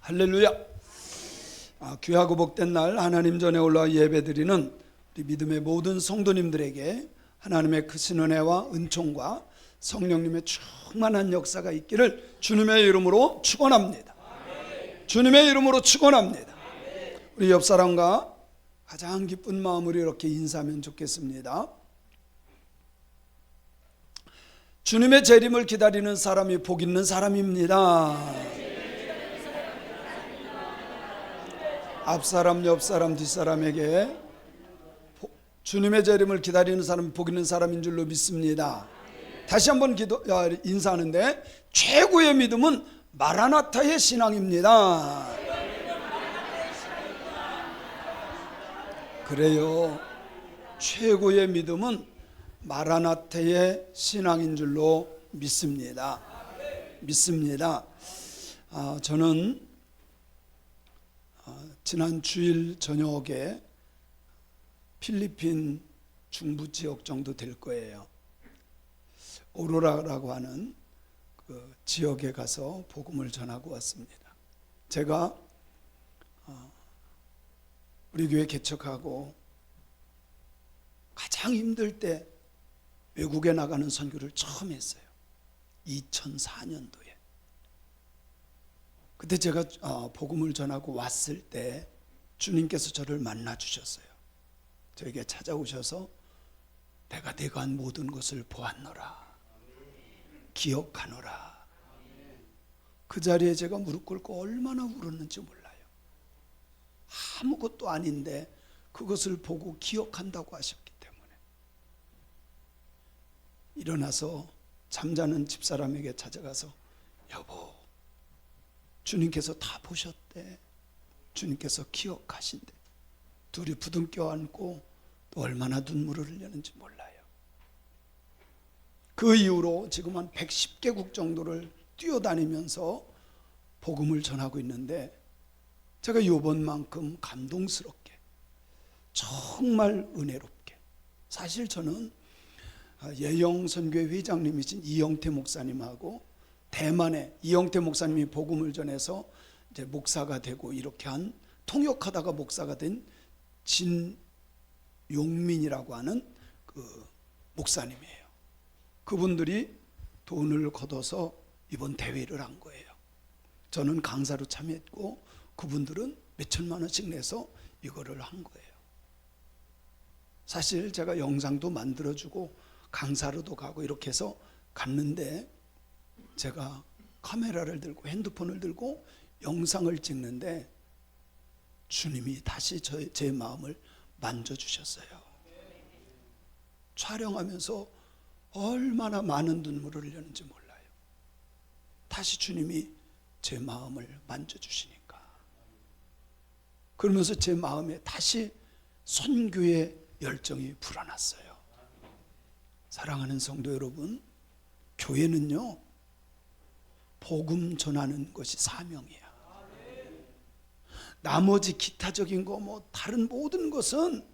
할렐루야. 귀하고 복된 날 하나님 전에 올라와 예배드리는 우리 믿음의 모든 성도님들에게 하나님의 크신 은혜와 은총과 성령님의 충만한 역사가 있기를 주님의 이름으로 축원합니다. 주님의 이름으로 축원합니다. 우리 옆 사람과 가장 기쁜 마음으로 이렇게 인사하면 좋겠습니다. 주님의 재림을 기다리는 사람이 복 있는 사람입니다. 앞사람, 옆사람, 뒷사람에게 주님의 재림을 기다리는 사람이 복 있는 사람인 줄로 믿습니다. 다시 한번 인사하는데, 최고의 믿음은 마라나타의 신앙입니다. 그래요. 최고의 믿음은 마라나타의 신앙인 줄로 믿습니다. 저는 지난 주일 저녁에 필리핀 중부 지역 정도 될 거예요. 오로라라고 하는 그 지역에 가서 복음을 전하고 왔습니다. 제가 우리 교회 개척하고 가장 힘들 때 외국에 나가는 선교를 처음 했어요. 2004년도에. 그때 제가 복음을 전하고 왔을 때 주님께서 저를 만나 주셨어요. 저에게 찾아오셔서 내가 한 모든 것을 보았노라, 기억하노라. 그 자리에 제가 무릎 꿇고 얼마나 울었는지 몰라요. 아무것도 아닌데 그것을 보고 기억한다고 하셨기 때문에. 일어나서 잠자는 집사람에게 찾아가서, 여보, 주님께서 다 보셨대, 주님께서 기억하신대. 둘이 부둥켜 안고 또 얼마나 눈물을 흘렸는지 몰라요. 그 이후로 지금 한 110개국 정도를 뛰어다니면서 복음을 전하고 있는데, 제가 이번만큼 감동스럽게, 정말 은혜롭게, 사실 저는 예영선교회 회장님이신 이영태 목사님하고 대만에 이영태 목사님이 복음을 전해서 이제 목사가 되고 이렇게 한, 통역하다가 목사가 된 진용민이라고 하는 그 목사님이에요. 그분들이 돈을 걷어서 이번 대회를 한 거예요. 저는 강사로 참여했고 그분들은 몇 천만 원씩 내서 이거를 한 거예요. 사실 제가 영상도 만들어주고 강사로도 가고 이렇게 해서 갔는데, 제가 카메라를 들고 핸드폰을 들고 영상을 찍는데 주님이 다시 제 마음을 만져주셨어요. 촬영하면서 얼마나 많은 눈물을 흘렸는지 몰라요. 다시 주님이 제 마음을 만져주시니까. 그러면서 제 마음에 다시 선교의 열정이 불어났어요. 사랑하는 성도 여러분, 교회는요, 복음 전하는 것이 사명이야. 나머지 기타적인 거 다른 모든 것은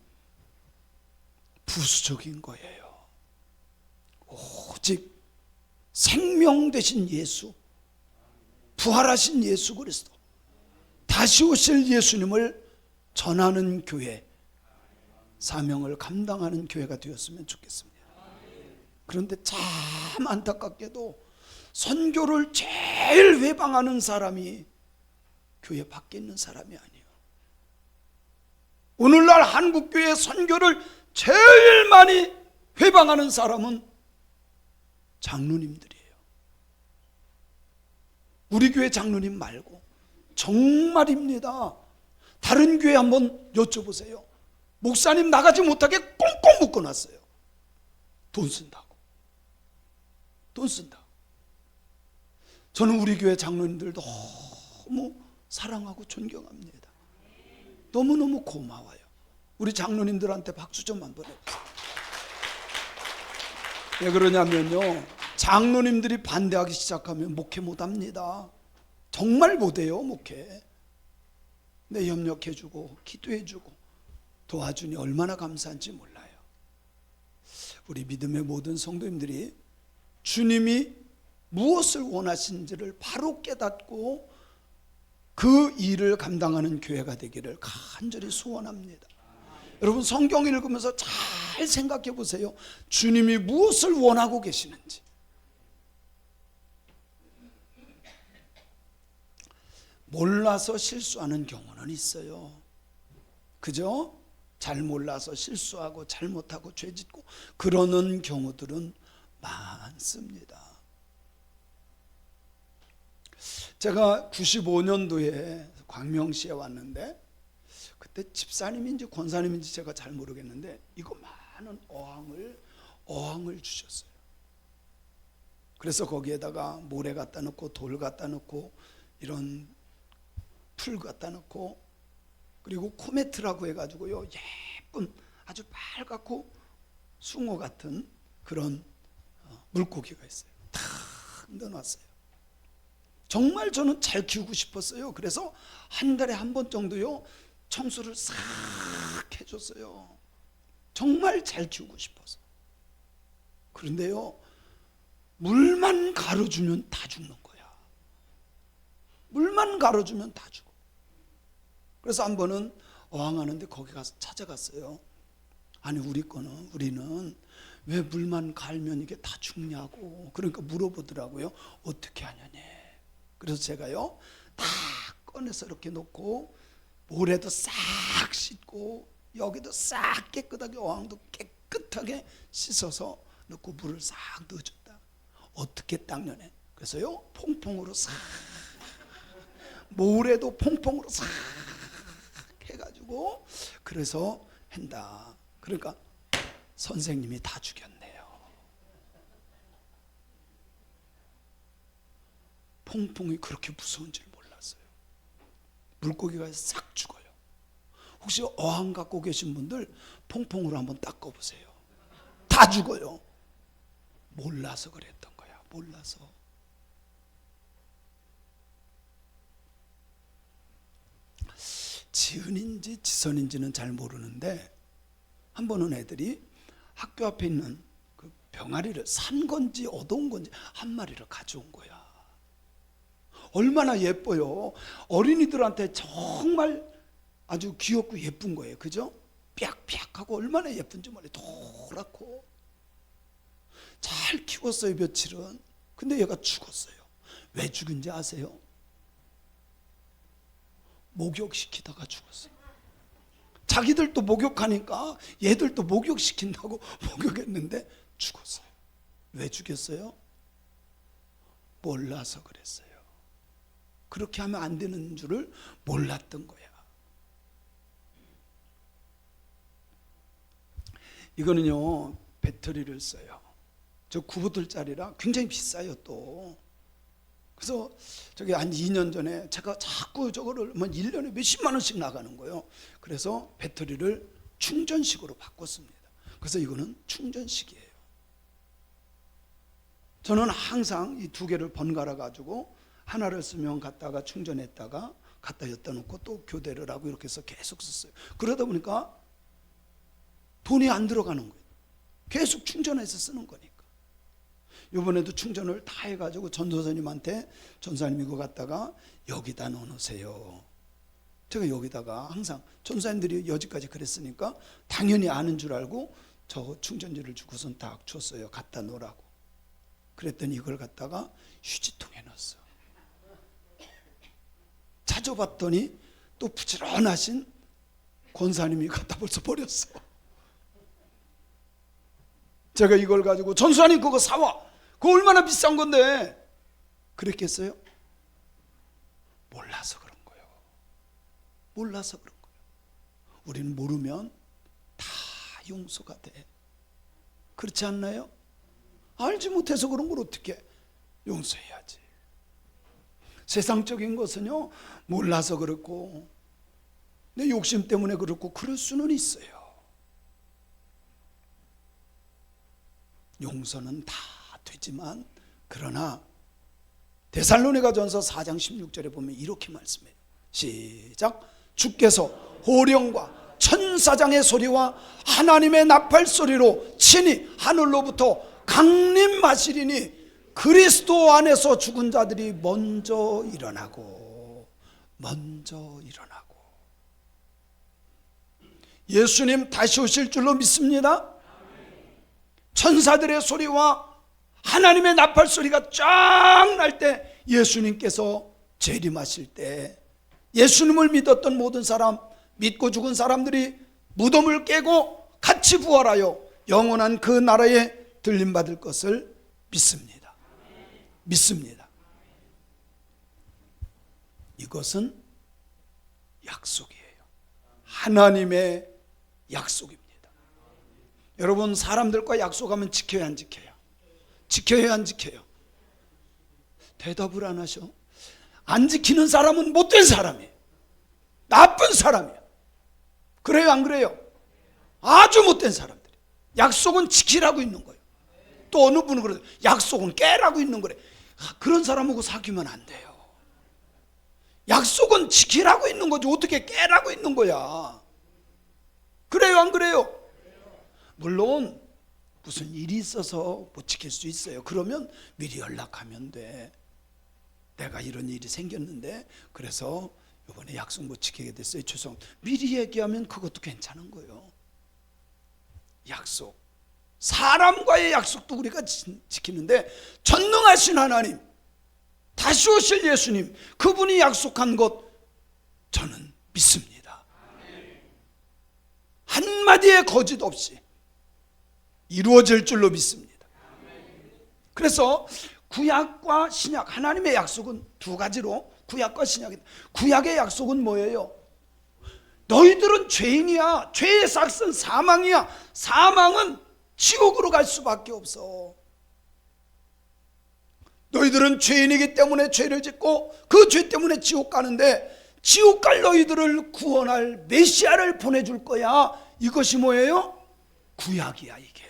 부수적인 거예요. 오직 생명 되신 예수, 부활하신 예수 그리스도, 다시 오실 예수님을 전하는 교회, 사명을 감당하는 교회가 되었으면 좋겠습니다. 그런데 참 안타깝게도 선교를 제일 회방하는 사람이 교회 밖에 있는 사람이 아니에요. 오늘날 한국교회 선교를 제일 많이 회방하는 사람은 장로님들이에요. 우리 교회 장로님 말고. 정말입니다. 다른 교회 한번 여쭤보세요. 목사님 나가지 못하게 꽁꽁 묶어놨어요. 돈 쓴다고. 저는 우리 교회 장로님들 너무 사랑하고 존경합니다. 너무너무 고마워요. 우리 장로님들한테 박수 좀 한번 해보세요. 왜 그러냐면요, 장로님들이 반대하기 시작하면 목회 못합니다. 정말 못해요, 목회. 내 협력해주고 기도해주고 도와주니 얼마나 감사한지 몰라요. 우리 믿음의 모든 성도님들이 주님이 무엇을 원하시는지를 바로 깨닫고 그 일을 감당하는 교회가 되기를 간절히 소원합니다. 여러분, 성경 읽으면서 잘 생각해 보세요. 주님이 무엇을 원하고 계시는지. 몰라서 실수하는 경우는 있어요. 그죠? 잘 몰라서 실수하고 잘못하고 죄짓고 그러는 경우들은 많습니다. 제가 95년도에 광명시에 왔는데 그때 집사님인지 권사님인지 제가 잘 모르겠는데 이거 많은 어항을 주셨어요. 그래서 거기에다가 모래 갖다 넣고 돌 갖다 넣고 이런 풀 갖다 넣고 그리고 코메트라고 해가지고요, 예쁜 아주 빨갛고 숭어 같은 그런 물고기가 있어요. 탁 넣어놨어요. 정말 저는 잘 키우고 싶었어요. 그래서 한 달에 한 번 정도요 청소를 싹 해줬어요. 정말 잘 키우고 싶어서. 그런데요, 물만 가려주면 다 죽는 거야. 물만 가려주면 다 죽어. 그래서 한 번은 어항하는데 거기 가서 찾아갔어요. 아니, 우리는 왜 물만 갈면 이게 다 죽냐고. 그러니까 물어보더라고요. 어떻게 하냐니. 그래서 제가요 다 꺼내서 이렇게 놓고 모래도 싹 씻고 여기도 싹 깨끗하게 어항도 깨끗하게 씻어서 넣고 물을 싹 넣어줬다. 어떻게 닦냐네. 그래서요 퐁퐁으로 싹, 모래도 퐁퐁으로 싹 해가지고 그래서 한다. 그러니까 선생님이 다 죽였네요. 퐁퐁이 그렇게 무서운 줄 몰랐어요. 물고기가 싹 죽어요. 혹시 어항 갖고 계신 분들 퐁퐁으로 한번 닦아보세요. 다 죽어요. 몰라서 그랬던 거야. 몰라서. 지은인지 지선인지는 잘 모르는데 한 번은 애들이 학교 앞에 있는 그 병아리를 산 건지 얻어온 건지 한 마리를 가져온 거야. 얼마나 예뻐요. 어린이들한테 정말 아주 귀엽고 예쁜 거예요. 그죠? 삐약삐약하고 얼마나 예쁜지 몰라요. 노랗고. 잘 키웠어요, 며칠은. 근데 얘가 죽었어요. 왜 죽은지 아세요? 목욕시키다가 죽었어요. 자기들도 목욕하니까 얘들도 목욕시킨다고 목욕했는데 죽었어요. 왜 죽였어요? 몰라서 그랬어요. 그렇게 하면 안 되는 줄을 몰랐던 거야. 이거는요 배터리를 써요. 저 9V 굉장히 비싸요 또. 그래서 저기 한 2년 전에 제가 자꾸 저거를 1년에 몇십만 원씩 나가는 거예요. 그래서 배터리를 충전식으로 바꿨습니다. 그래서 이거는 충전식이에요. 저는 항상 이 두 개를 번갈아 가지고 하나를 쓰면 갖다가 충전했다가 갖다 엿다 놓고 또 교대를 하고 이렇게 해서 계속 썼어요. 그러다 보니까 돈이 안 들어가는 거예요. 계속 충전해서 쓰는 거니까. 이번에도 충전을 다 해가지고 전도사님한테 전사님 이거 갖다가 여기다 넣어놓으세요. 제가 여기다가 항상 전사님들이 여지까지 그랬으니까 당연히 아는 줄 알고 저 충전지를 주고선 딱 줬어요. 갖다 놓으라고. 그랬더니 이걸 갖다가 휴지통에 넣었어. 찾아봤더니 또 부지런하신 권사님이 갖다 벌써 버렸어. 제가 이걸 가지고 전사님 그거 사와. 그거 얼마나 비싼 건데. 그랬겠어요? 몰라서 그런 거예요. 몰라서 그런 거예요. 우리는 모르면 다 용서가 돼. 그렇지 않나요? 알지 못해서 그런 걸 어떻게 용서해야지. 세상적인 것은요 몰라서 그렇고 내 욕심 때문에 그렇고 그럴 수는 있어요. 용서는 다 되지만 그러나 데살로니가전서 4장 16절에 보면 이렇게 말씀해요. 시작. 주께서 호령과 천사장의 소리와 하나님의 나팔 소리로 친히 하늘로부터 강림하시리니 그리스도 안에서 죽은 자들이 먼저 일어나고 먼저 일어나고. 예수님 다시 오실 줄로 믿습니다. 천사들의 소리와 하나님의 나팔 소리가 쫙 날 때, 예수님께서 재림하실 때 예수님을 믿었던 모든 사람, 믿고 죽은 사람들이 무덤을 깨고 같이 부활하여 영원한 그 나라에 들림받을 것을 믿습니다. 믿습니다. 이것은 약속이에요. 하나님의 약속입니다. 여러분, 사람들과 약속하면 지켜야 안 지켜요? 지켜야 안 지켜요? 대답을 안 하셔. 안 지키는 사람은 못된 사람이에요. 나쁜 사람이에요. 그래요, 안 그래요? 아주 못된 사람들이. 약속은 지키라고 있는 거예요. 또 어느 분은 그래요. 약속은 깨라고 있는 거래. 그런 사람하고 사귀면 안 돼요. 약속은 지키라고 있는 거지 어떻게 깨라고 있는 거야. 그래요, 안 그래요? 물론 무슨 일이 있어서 못 지킬 수 있어요. 그러면 미리 연락하면 돼. 내가 이런 일이 생겼는데 그래서 이번에 약속 못 지키게 됐어요. 미리 얘기하면 그것도 괜찮은 거예요. 약속, 사람과의 약속도 우리가 지키는데, 전능하신 하나님, 다시 오실 예수님, 그분이 약속한 것 저는 믿습니다. 한마디의 거짓 없이 이루어질 줄로 믿습니다. 그래서 구약과 신약, 하나님의 약속은 두 가지로, 구약과 신약입니다. 구약의 약속은 뭐예요? 너희들은 죄인이야. 죄의 삭은 사망이야. 사망은 지옥으로 갈 수밖에 없어. 너희들은 죄인이기 때문에 죄를 짓고 그 죄 때문에 지옥 가는데, 지옥 갈 너희들을 구원할 메시아를 보내줄 거야. 이것이 뭐예요? 구약이야. 이게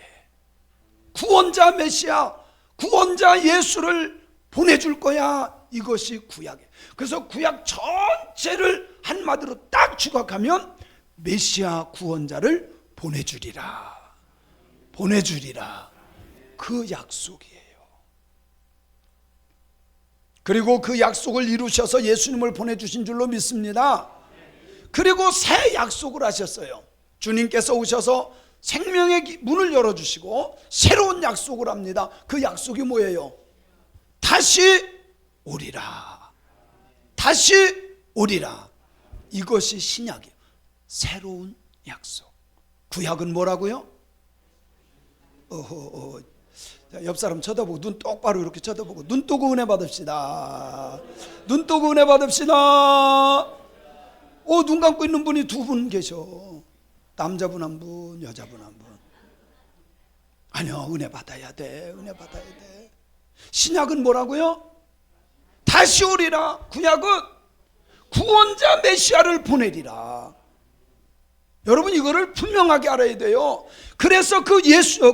구원자 메시아, 구원자 예수를 보내줄 거야. 이것이 구약이에요. 그래서 구약 전체를 한마디로 딱 추격하면 메시아 구원자를 보내주리라. 보내주리라. 그 약속이에요. 그리고 그 약속을 이루셔서 예수님을 보내주신 줄로 믿습니다. 그리고 새 약속을 하셨어요. 주님께서 오셔서 생명의 문을 열어주시고 새로운 약속을 합니다. 그 약속이 뭐예요? 다시 오리라. 다시 오리라. 이것이 신약이에요. 새로운 약속. 구약은 뭐라고요? 옆 사람 쳐다보고, 눈 똑바로 이렇게 쳐다보고, 눈 뜨고 은혜 받읍시다. 눈 뜨고 은혜 받읍시다. 눈 감고 있는 분이 두 분 계셔. 남자분 한 분, 여자분 한 분. 아니요, 은혜 받아야 돼. 은혜 받아야 돼. 신약은 뭐라고요? 다시 오리라. 구약은 구원자 메시아를 보내리라. 여러분, 이거를 분명하게 알아야 돼요. 그래서 그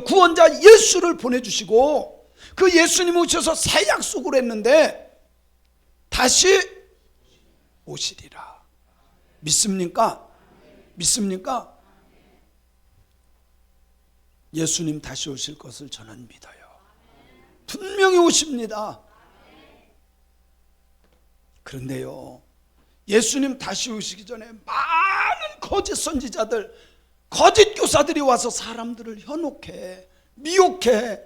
구원자 예수를 보내주시고, 그 예수님 오셔서 새 약속을 했는데 다시 오시리라. 믿습니까? 믿습니까? 예수님 다시 오실 것을 저는 믿어요. 분명히 오십니다. 그런데요, 예수님 다시 오시기 전에 많은 거짓 선지자들, 거짓 교사들이 와서 사람들을 현혹해, 미혹해.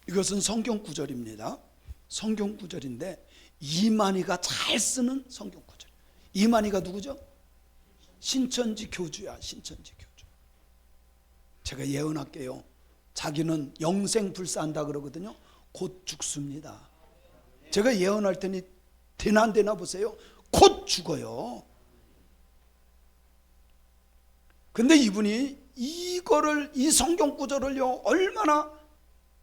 이것은 성경 구절입니다. 성경 구절인데 이만희가 잘 쓰는 성경 구절. 이만희가 누구죠? 신천지 교주야. 신천지 교주. 제가 예언할게요. 자기는 영생 불사한다 그러거든요. 곧 죽습니다. 제가 예언할 테니 되나 안 되나 보세요. 곧 죽어요. 근데 이분이 이거를, 이 성경 구절을요, 얼마나,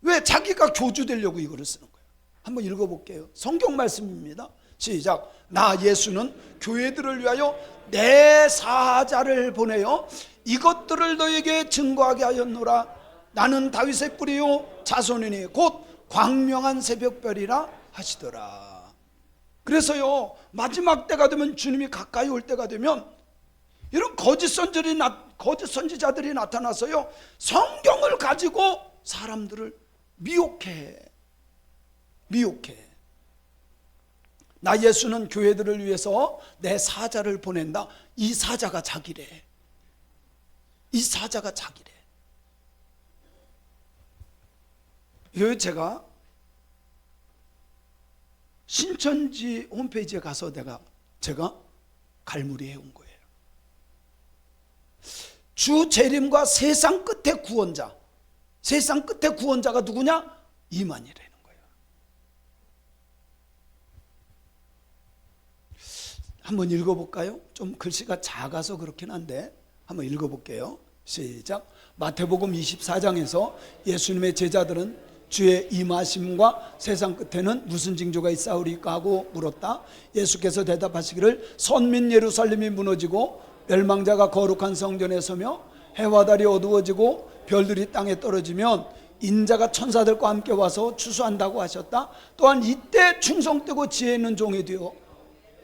왜 자기가 교주 되려고 이거를 쓰는 거예요. 한번 읽어볼게요. 성경 말씀입니다. 시작. 나 예수는 교회들을 위하여 내 사자를 보내어 이것들을 너에게 증거하게 하였노라. 나는 다윗의 뿌리요 자손이니 곧 광명한 새벽별이라 하시더라. 그래서요, 마지막 때가 되면, 주님이 가까이 올 때가 되면 이런 거짓 선지자들이 나타나서요, 성경을 가지고 사람들을 미혹해. 나 예수는 교회들을 위해서 내 사자를 보낸다. 이 사자가 자기래. 이 사자가 자기래. 이거 제가 신천지 홈페이지에 가서 제가 갈무리 해온 거예요. 주 재림과 세상 끝의 구원자. 세상 끝의 구원자가 누구냐? 이만희라는 거예요. 한번 읽어볼까요? 좀 글씨가 작아서 그렇긴 한데 한번 읽어볼게요. 시작. 마태복음 24장에서 예수님의 제자들은 주의 임하심과 세상 끝에는 무슨 징조가 있사오리까 하고 물었다. 예수께서 대답하시기를 선민 예루살렘이 무너지고 멸망자가 거룩한 성전에 서며 해와 달이 어두워지고 별들이 땅에 떨어지면 인자가 천사들과 함께 와서 추수한다고 하셨다. 또한 이때 충성되고 지혜 있는 종이 되어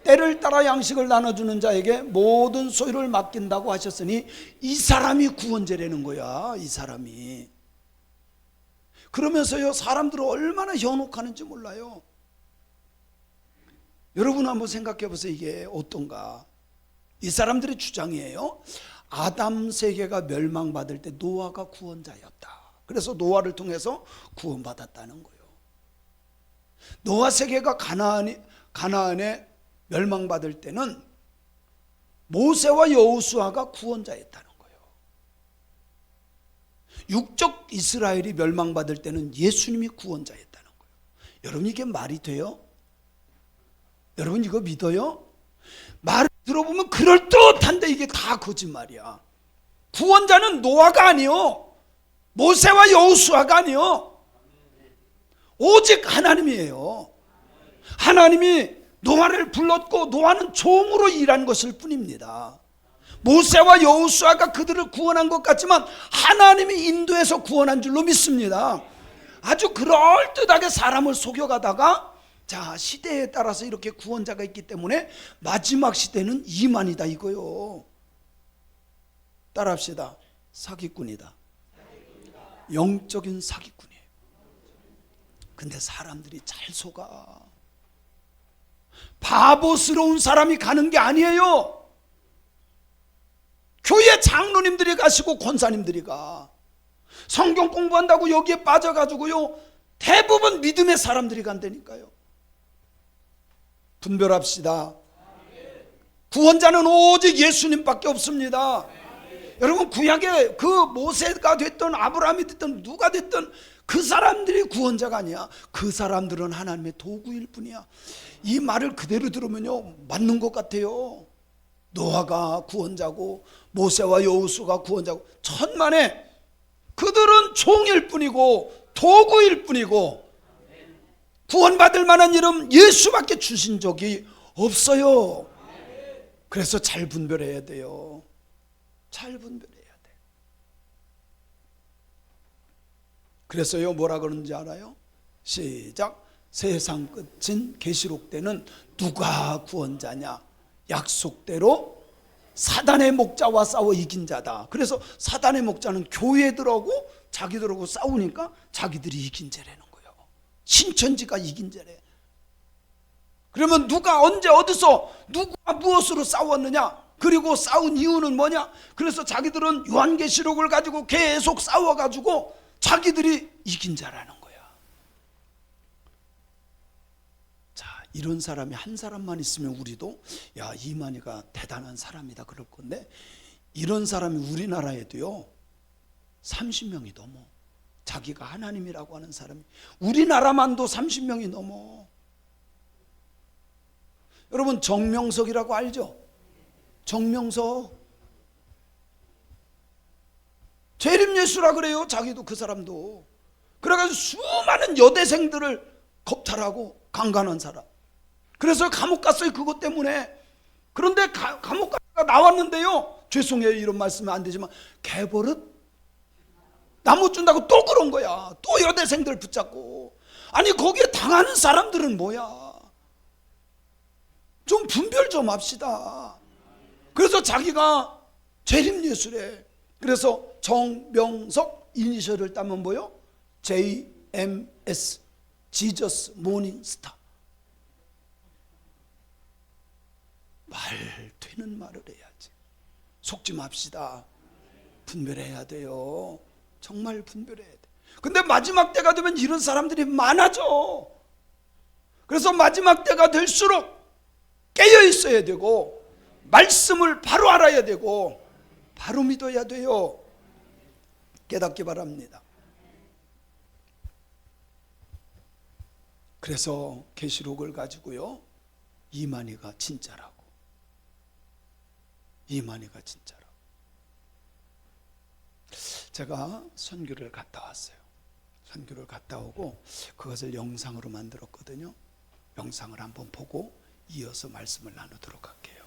때를 따라 양식을 나눠주는 자에게 모든 소유를 맡긴다고 하셨으니 이 사람이 구원자라는 거야. 이 사람이. 그러면서요, 사람들을 얼마나 현혹하는지 몰라요. 여러분 한번 생각해 보세요. 이게 어떤가. 이 사람들의 주장이에요. 아담 세계가 멸망받을 때 노아가 구원자였다. 그래서 노아를 통해서 구원받았다는 거예요. 노아 세계가 가나안에 멸망받을 때는 모세와 여호수아가 구원자였다는 거예요. 육적 이스라엘이 멸망받을 때는 예수님이 구원자였다는 거예요. 여러분 이게 말이 돼요? 여러분 이거 믿어요? 말을 들어보면 그럴듯한데 이게 다 거짓말이야. 구원자는 노아가 아니요, 모세와 여호수아가 아니요, 오직 하나님이에요. 하나님이 노아를 불렀고 노아는 종으로 일한 것일 뿐입니다. 모세와 여호수아가 그들을 구원한 것 같지만 하나님이 인도해서 구원한 줄로 믿습니다. 아주 그럴듯하게 사람을 속여가다가 자, 시대에 따라서 이렇게 구원자가 있기 때문에 마지막 시대는 이만이다 이거요. 따라합시다. 사기꾼이다. 영적인 사기꾼이에요. 근데 사람들이 잘 속아. 바보스러운 사람이 가는 게 아니에요. 교회 장로님들이 가시고 권사님들이 가. 성경 공부한다고 여기에 빠져가지고요, 대부분 믿음의 사람들이 간다니까요. 분별합시다. 구원자는 오직 예수님밖에 없습니다. 여러분 구약에 그 모세가 됐든 아브라함이 됐든 누가 됐든 그 사람들이 구원자가 아니야. 그 사람들은 하나님의 도구일 뿐이야. 이 말을 그대로 들으면요 맞는 것 같아요. 노아가 구원자고 모세와 여호수아가 구원자고 천만에 그들은 종일 뿐이고 도구일 뿐이고 구원받을 만한 이름 예수밖에 주신 적이 없어요. 그래서 잘 분별해야 돼요. 잘 분별해야 돼. 그래서요 뭐라 그러는지 알아요? 시작. 세상 끝인 계시록 때는 누가 구원자냐? 약속대로 사단의 목자와 싸워 이긴 자다. 그래서 사단의 목자는 교회들하고 자기들하고 싸우니까 자기들이 이긴 자라는 거예요. 신천지가 이긴 자래. 그러면 누가 언제 어디서 누가 무엇으로 싸웠느냐? 그리고 싸운 이유는 뭐냐? 그래서 자기들은 요한계시록을 가지고 계속 싸워가지고 자기들이 이긴 자라는 거야. 자, 이런 사람이 한 사람만 있으면 우리도 야, 이만희가 대단한 사람이다 그럴 건데, 이런 사람이 우리나라에도요 30명이 넘어. 자기가 하나님이라고 하는 사람이 우리나라만도 30명이 넘어. 여러분 정명석이라고 알죠? 정명석 재림예수라 그래요. 자기도 그 사람도. 그래가지고 수많은 여대생들을 겁탈하고 강간한 사람. 그래서 감옥 갔어요 그것 때문에. 그런데 감옥 갔다가 나왔는데요, 죄송해요 이런 말씀은 안 되지만 개버릇 나무 준다고 또 그런 거야. 또 여대생들 붙잡고. 아니 거기에 당하는 사람들은 뭐야. 좀 분별 좀 합시다. 그래서 자기가 재림예수래. 그래서 정명석 이니셜을 따면 뭐요? JMS, 지저스 모닝 스타. 말 되는 말을 해야지. 속지 맙시다. 분별해야 돼요. 정말 분별해야 돼. 근데 마지막 때가 되면 이런 사람들이 많아져. 그래서 마지막 때가 될수록 깨어 있어야 되고, 말씀을 바로 알아야 되고, 바로 믿어야 돼요. 깨닫기 바랍니다. 그래서 계시록을 가지고요, 이만희가 진짜라고. 이만희가 진짜라고. 제가 선교를 갔다 왔어요. 선교를 갔다 오고 그것을 영상으로 만들었거든요. 영상을 한번 보고 이어서 말씀을 나누도록 할게요.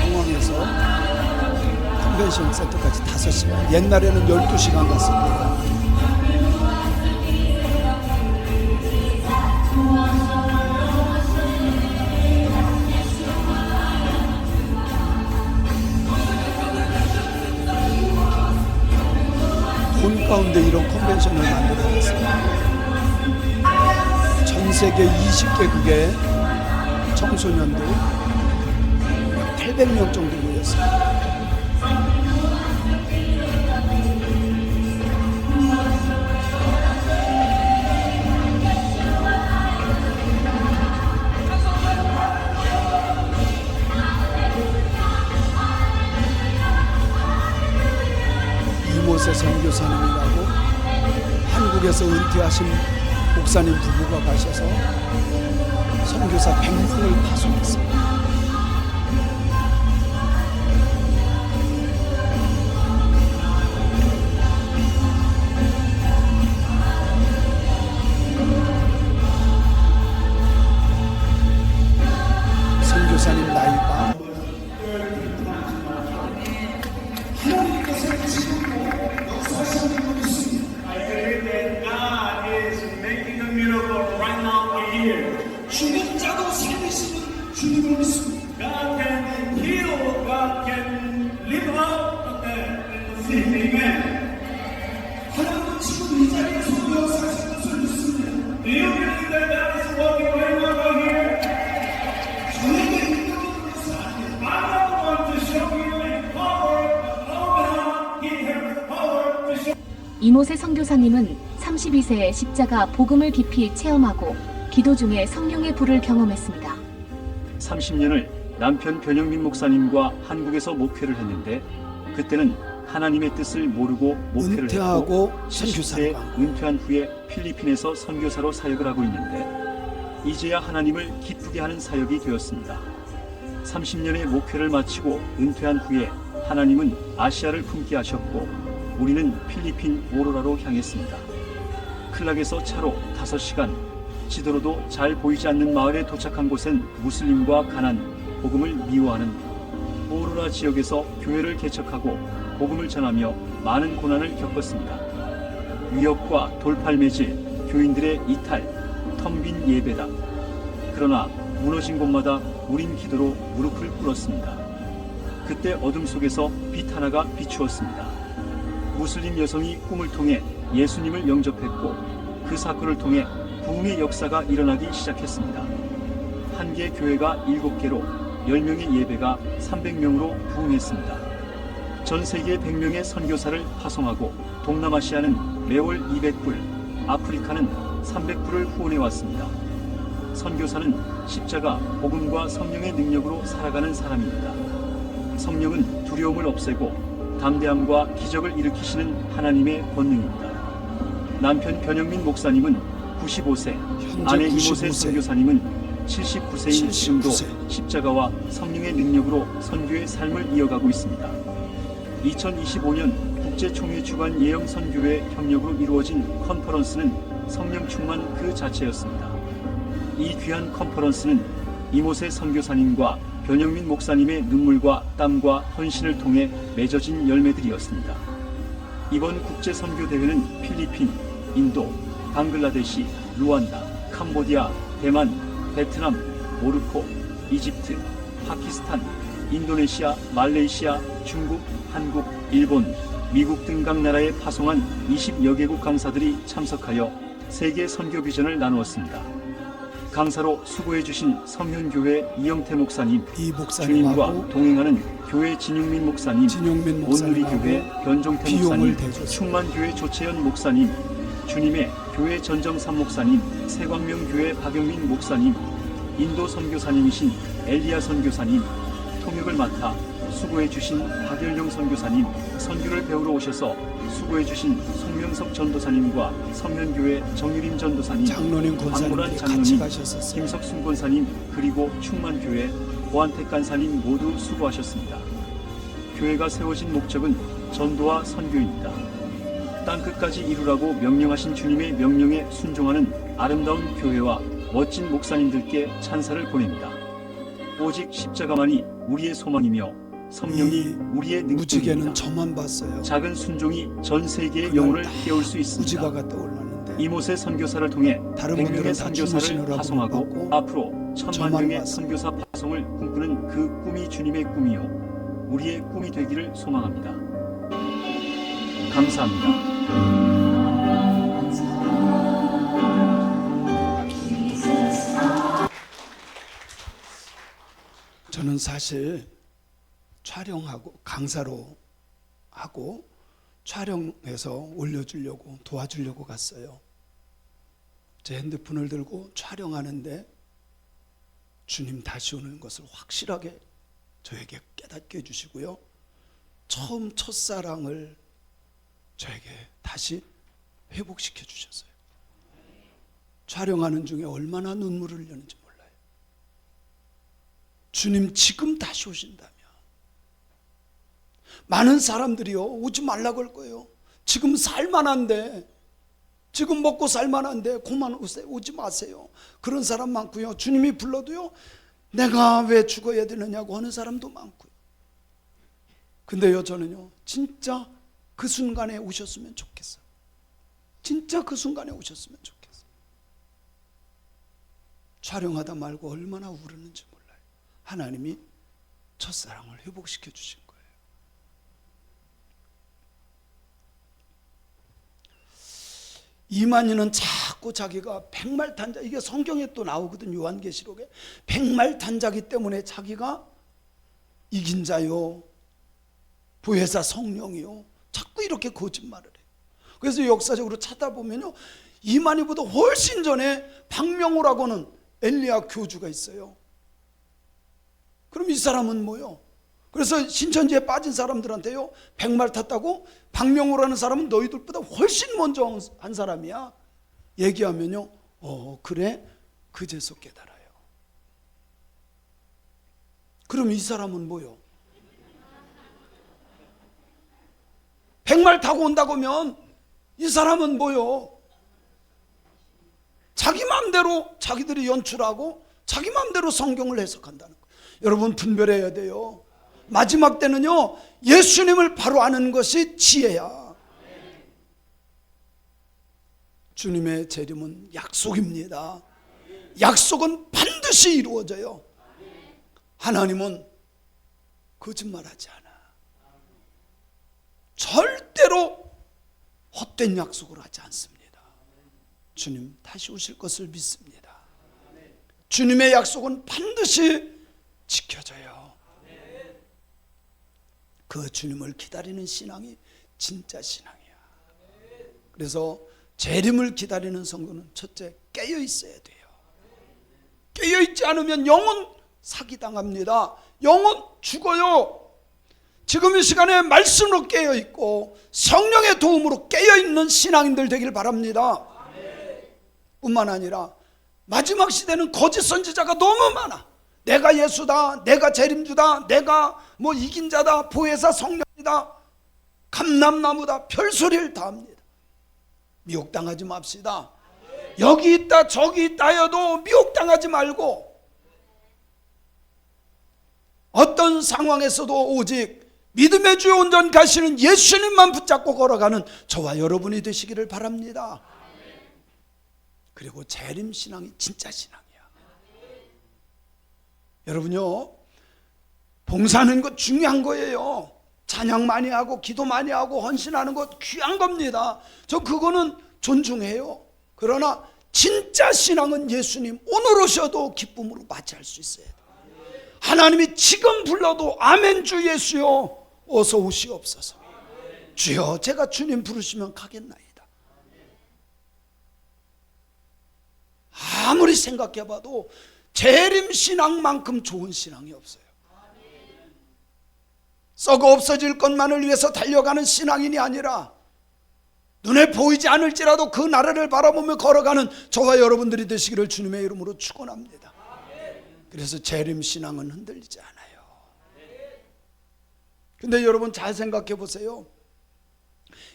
공항에서 컨벤션 센터까지 5시간, 옛날에는 12시간 갔었대요. 돈 가운데 이런 컨벤션을 만들어냈어요. 전 세계 20개국의 청소년들 800명 정도 모였어요. 이모세 선교사님이라고 한국에서 은퇴하신 목사님 부부가 가셔서 선교사 100명을 파송했어요. 선교사님 나이가 죽은 자도 살리시는 주님을 믿습니다. God can heal, God can live out the sick man. 하나님은 지금 이 자리에서 역사하시는 것을 믿습니다. Do you believe that God is working right now here? 저에게 인도를 위해서 아니에요. I don't want to show you any power, but oh God, He has the power to show. 이모세 선교사님은 32세에 십자가 복음을 깊이 체험하고 기도 중에 성령의 불을 경험했습니다. 30년을 남편 변영민 목사님과 한국에서 목회를 했는데 그때는 하나님의 뜻을 모르고 목회를 은퇴하고 했고 선교사로 70세에 은퇴한 후에 필리핀에서 선교사로 사역을 하고 있는데 이제야 하나님을 기쁘게 하는 사역이 되었습니다. 30년의 목회를 마치고 은퇴한 후에 하나님은 아시아를 품게 하셨고 우리는 필리핀 오로라로 향했습니다. 클락에서 차로 5시간, 지도로도 잘 보이지 않는 마을에 도착한 곳엔 무슬림과 가난, 복음을 미워하는 오로라 지역에서 교회를 개척하고 복음을 전하며 많은 고난을 겪었습니다. 위협과 돌팔매질, 교인들의 이탈, 텅 빈 예배당. 그러나 무너진 곳마다 우린 기도로 무릎을 꿇었습니다. 그때 어둠 속에서 빛 하나가 비추었습니다. 무슬림 여성이 꿈을 통해 예수님을 영접했고 그 사건을 통해 부흥의 역사가 일어나기 시작했습니다. 한 개 교회가 7개로 10명의 예배가 300명으로 부흥했습니다. 전 세계 100명의 선교사를 파송하고 동남아시아는 매월 200불, 아프리카는 300불을 후원해 왔습니다. 선교사는 십자가, 복음과 성령의 능력으로 살아가는 사람입니다. 성령은 두려움을 없애고 담대함과 기적을 일으키시는 하나님의 권능입니다. 남편 변영민 목사님은 95세, 아내 이모세 선교사님은 79세인 지금도 십자가와 성령의 능력으로 선교의 삶을 이어가고 있습니다. 2025년 국제총회 주관 예영 선교회 협력으로 이루어진 컨퍼런스는 성령 충만 그 자체였습니다. 이 귀한 컨퍼런스는 이모세 선교사님과 변영민 목사님의 눈물과 땀과 헌신을 통해 맺어진 열매들이었습니다. 이번 국제 선교 대회는 필리핀, 인도, 방글라데시, 루안다, 캄보디아, 대만, 베트남, 모로코, 이집트, 파키스탄, 인도네시아, 말레이시아, 중국, 한국, 일본, 미국 등 각 나라에 파송한 20여 개국 강사들이 참석하여 세계 선교 비전을 나누었습니다. 강사로 수고해주신 성현교회 이영태 목사님, 이 주님과 목사님하고 동행하는 교회 진용민 목사님, 진용민 온누리교회 목사님하고 변종태 비용을 목사님, 대줬습니다. 충만교회 조채연 목사님, 주님의 교회 전정삼 목사님, 세광명교회 박영민 목사님, 인도 선교사님이신 엘리야 선교사님, 통역을 맡아 수고해주신 박열영 선교사님, 선교를 배우러 오셔서 수고해주신 송명석 전도사님과 성현교회 정유림 전도사님, 장로님 박문환 권사님들이 같이 장로님, 가셨었어요. 김석순 권사님, 그리고 충만교회 보안택 간사님 모두 수고하셨습니다. 교회가 세워진 목적은 전도와 선교입니다. 땅끝까지 이루라고 명령하신 주님의 명령에 순종하는 아름다운 교회와 멋진 목사님들께 찬사를 보냅니다. 오직 십자가만이 우리의 소망이며 성령이 이 우리의 무지개는 능력입니다. 저만 봤어요. 작은 순종이 전 세계의 그날 영혼을 딱 깨울 수 있습니다. 무지개가 떠올랐는데 이모세 선교사를 통해 다른 100명의 분들은 다 선교사를 주무시느라고 파송하고 바빴고 앞으로 1000만 저만 명의 봤어요. 선교사 파송을 꿈꾸는 그 꿈이 주님의 꿈이요 우리의 꿈이 되기를 소망합니다. 감사합니다. 저는 사실 촬영하고 강사로 하고 촬영해서 올려주려고 도와주려고 갔어요. 제 핸드폰을 들고 촬영하는데 주님 다시 오는 것을 확실하게 저에게 깨닫게 해주시고요. 처음 첫사랑을 저에게 다시 회복시켜 주셨어요. 촬영하는 중에 얼마나 눈물을 흘렸는지 몰라요. 주님 지금 다시 오신다면 많은 사람들이요 오지 말라고 할 거예요. 지금 살만한데, 지금 먹고 살만한데 그만 오지 마세요. 그런 사람 많고요. 주님이 불러도요 내가 왜 죽어야 되느냐고 하는 사람도 많고요. 근데요 저는요 진짜 그 순간에 오셨으면 좋겠어요. 진짜 그 순간에 오셨으면 좋겠어요. 촬영하다 말고 얼마나 울었는지 몰라요. 하나님이 첫사랑을 회복시켜 주신 거예요. 이만희는 자꾸 자기가 백말탄자, 이게 성경에 또 나오거든. 요한계시록에 백말탄자기 때문에 자기가 이긴 자요 보혜사 성령이요 자꾸 이렇게 거짓말을 해요. 그래서 역사적으로 찾아보면요 이만희보다 훨씬 전에 박명호라고는 엘리야 교주가 있어요. 그럼 이 사람은 뭐요? 그래서 신천지에 빠진 사람들한테요 백말 탔다고 박명호라는 사람은 너희들보다 훨씬 먼저 한 사람이야 얘기하면요 그래 그제서 깨달아요. 그럼 이 사람은 뭐요? 백말 타고 온다고 하면 이 사람은 뭐요? 자기 마음대로 자기들이 연출하고 자기 마음대로 성경을 해석한다는 거예요. 여러분 분별해야 돼요. 마지막 때는요 예수님을 바로 아는 것이 지혜야. 주님의 재림은 약속입니다. 약속은 반드시 이루어져요. 하나님은 거짓말하지 않아. 절대로 헛된 약속을 하지 않습니다. 주님 다시 오실 것을 믿습니다. 주님의 약속은 반드시 지켜져요. 그 주님을 기다리는 신앙이 진짜 신앙이야. 그래서 재림을 기다리는 성도는 첫째 깨어 있어야 돼요. 깨어 있지 않으면 영혼 사기당합니다. 영혼 죽어요. 지금 이 시간에 말씀으로 깨어 있고 성령의 도움으로 깨어 있는 신앙인들 되길 바랍니다. 뿐만 아니라 마지막 시대는 거짓 선지자가 너무 많아. 내가 예수다, 내가 재림주다, 내가 뭐 이긴 자다, 보혜사 성령이다, 감람나무다, 별소리를 다 합니다. 미혹당하지 맙시다. 여기 있다 저기 있다 해도 미혹당하지 말고 어떤 상황에서도 오직 믿음의 주에 온전 가시는 예수님만 붙잡고 걸어가는 저와 여러분이 되시기를 바랍니다. 그리고 재림 신앙이 진짜 신앙이야. 여러분요 봉사하는 것 중요한 거예요. 찬양 많이 하고 기도 많이 하고 헌신하는 것 귀한 겁니다. 저 그거는 존중해요. 그러나 진짜 신앙은 예수님 오늘 오셔도 기쁨으로 맞이할 수 있어야 돼요. 하나님이 지금 불러도 아멘 주 예수여 어서 오시옵소서. 주여 제가 주님 부르시면 가겠나이다. 아무리 생각해봐도 재림 신앙만큼 좋은 신앙이 없어요. 썩어 없어질 것만을 위해서 달려가는 신앙인이 아니라 눈에 보이지 않을지라도 그 나라를 바라보며 걸어가는 저와 여러분들이 되시기를 주님의 이름으로 축원합니다. 그래서 재림 신앙은 흔들리지 않아요. 근데 여러분 잘 생각해 보세요.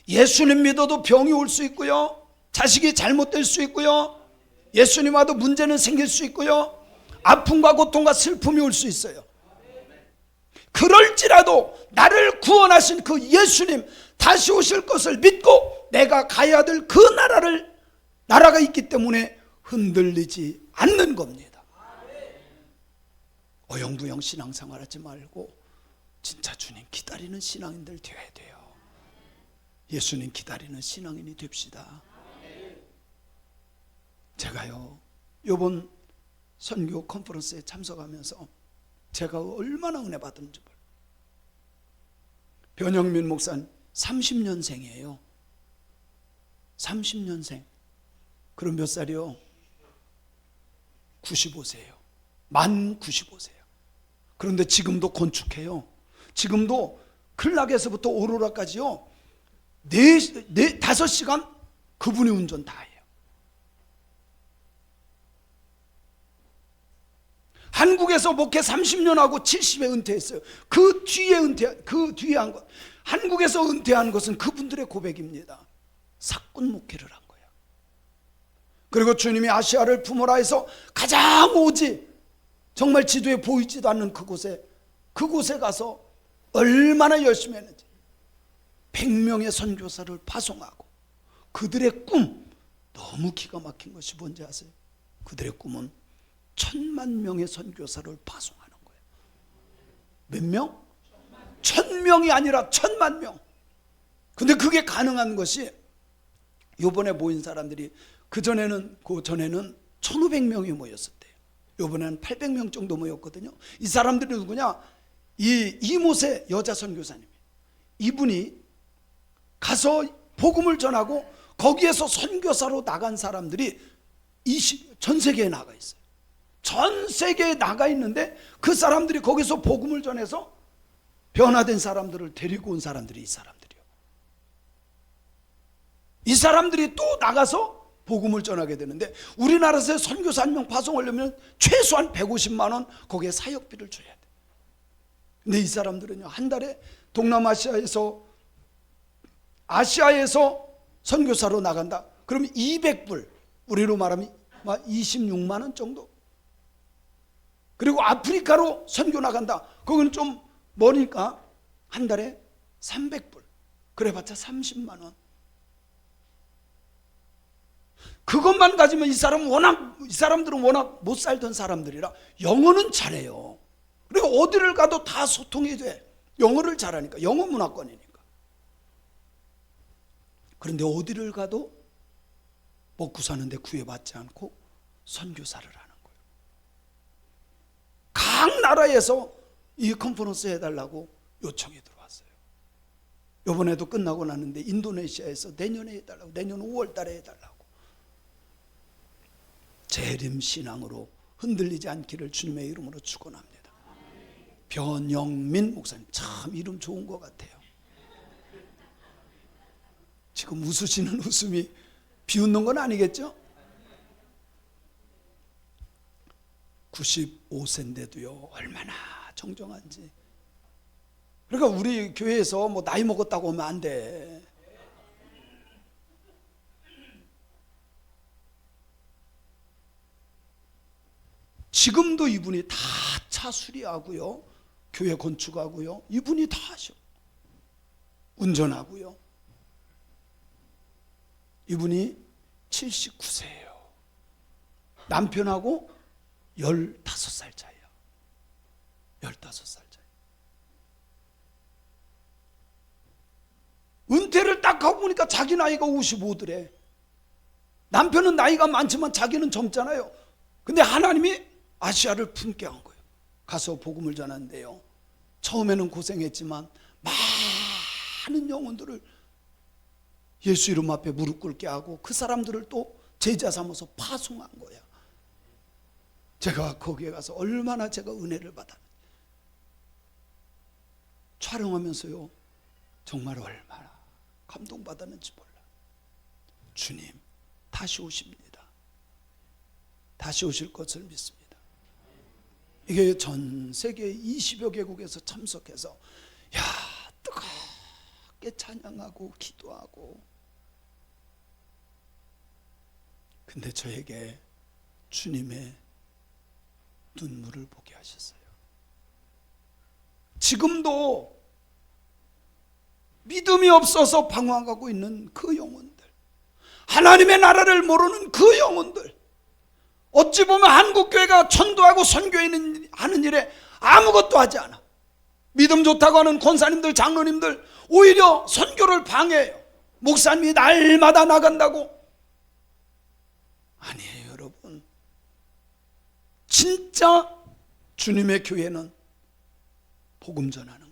예수님 믿어도 병이 올 수 있고요, 자식이 잘못될 수 있고요, 예수님 와도 문제는 생길 수 있고요, 아픔과 고통과 슬픔이 올 수 있어요. 그럴지라도 나를 구원하신 그 예수님 다시 오실 것을 믿고 내가 가야 될 그 나라가 있기 때문에 흔들리지 않는 겁니다. 어영부영 신앙생활 하지 말고 진짜 주님 기다리는 신앙인들 되어야 돼요. 예수님 기다리는 신앙인이 됩시다. 제가요 이번 선교 컨퍼런스에 참석하면서 제가 얼마나 은혜 받은지 몰라요. 변영민 목사님 30년생이에요 30년생. 그럼 몇 살이요? 95세예요 만 95세예요 그런데 지금도 건축해요. 지금도 클락에서부터 오로라까지요 5시간 그분이 운전 다 해요. 한국에서 목회 30년 하고 70에 은퇴했어요. 그 뒤에 한 것. 한국에서 은퇴한 것은 그분들의 고백입니다. 사꾼 목회를 한 거예요. 그리고 주님이 아시아를 품어라 해서 가장 오지 정말 지도에 보이지도 않는 그곳에 가서 얼마나 열심히 했는지 100명의 선교사를 파송하고 그들의 꿈 너무 기가 막힌 것이 뭔지 아세요? 그들의 꿈은 1000만 명의 선교사를 파송하는 거예요. 몇 명? 1000명이 아니라 1000만 명. 근데 그게 가능한 것이 요번에 모인 사람들이 그전에는 1500명이 모였었대요. 요번에는 800명 정도 모였거든요. 이 사람들이 누구냐? 이 이모세 여자 선교사님. 이분이 가서 복음을 전하고 거기에서 선교사로 나간 사람들이 전 세계에 나가 있어요. 전 세계에 나가 있는데 그 사람들이 거기서 복음을 전해서 변화된 사람들을 데리고 온 사람들이 이 사람들이 또 나가서 복음을 전하게 되는데 우리나라에서 선교사 한 명 파송하려면 최소한 150만 원 거기에 사역비를 줘야 돼. 근데 이 사람들은요 한 달에 동남아시아에서 아시아에서 선교사로 나간다. 그러면 200불 우리로 말하면 26만 원 정도. 그리고 아프리카로 선교 나간다. 거기는 좀 머니까 한 달에 300불. 그래봤자 30만 원. 그것만 가지면 이 사람들은 워낙 못 살던 사람들이라 영어는 잘해요. 그리고 어디를 가도 다 소통이 돼. 영어를 잘하니까. 영어 문화권이니까. 그런데 어디를 가도 먹고 사는데 구애받지 않고 선교사를 하는 거예요. 각 나라에서 이 컨퍼런스 해달라고 요청이 들어왔어요. 이번에도 끝나고 났는데 인도네시아에서 내년에 해달라고, 내년 5월 달에 해달라고. 재림 신앙으로 흔들리지 않기를 주님의 이름으로 축원합니다. 변영민 목사님 참 이름 좋은 것 같아요. 지금 웃으시는 웃음이 비웃는 건 아니겠죠? 95세인데도요 얼마나 정정한지. 그러니까 우리 교회에서 뭐 나이 먹었다고 하면 안 돼. 지금도 이분이 다 차 수리하고요, 교회 건축하고요, 이분이 다 하셔. 운전하고요. 이분이 79세예요. 남편하고 15살 차이야. 15살 차이. 은퇴를 딱 하고 보니까 자기 나이가 55더래. 남편은 나이가 많지만 자기는 젊잖아요. 근데 하나님이 아시아를 품게 한 거예요. 가서 복음을 전하는데요, 처음에는 고생했지만 많은 영혼들을 예수 이름 앞에 무릎 꿇게 하고 그 사람들을 또 제자 삼아서 파송한 거야. 제가 거기에 가서 얼마나 제가 은혜를 받았는지, 촬영하면서요 정말 얼마나 감동받았는지 몰라. 주님 다시 오십니다. 다시 오실 것을 믿습니다. 이게 전 세계 20여 개국에서 참석해서 뜨겁게 찬양하고 기도하고. 근데 저에게 주님의 눈물을 보게 하셨어요. 지금도 믿음이 없어서 방황하고 있는 그 영혼들, 하나님의 나라를 모르는 그 영혼들, 어찌 보면 한국교회가 전도하고 선교하는 일에 아무것도 하지 않아. 믿음 좋다고 하는 권사님들, 장로님들 오히려 선교를 방해해요. 목사님이 날마다 나간다고. 아니에요 여러분. 진짜 주님의 교회는 복음 전하는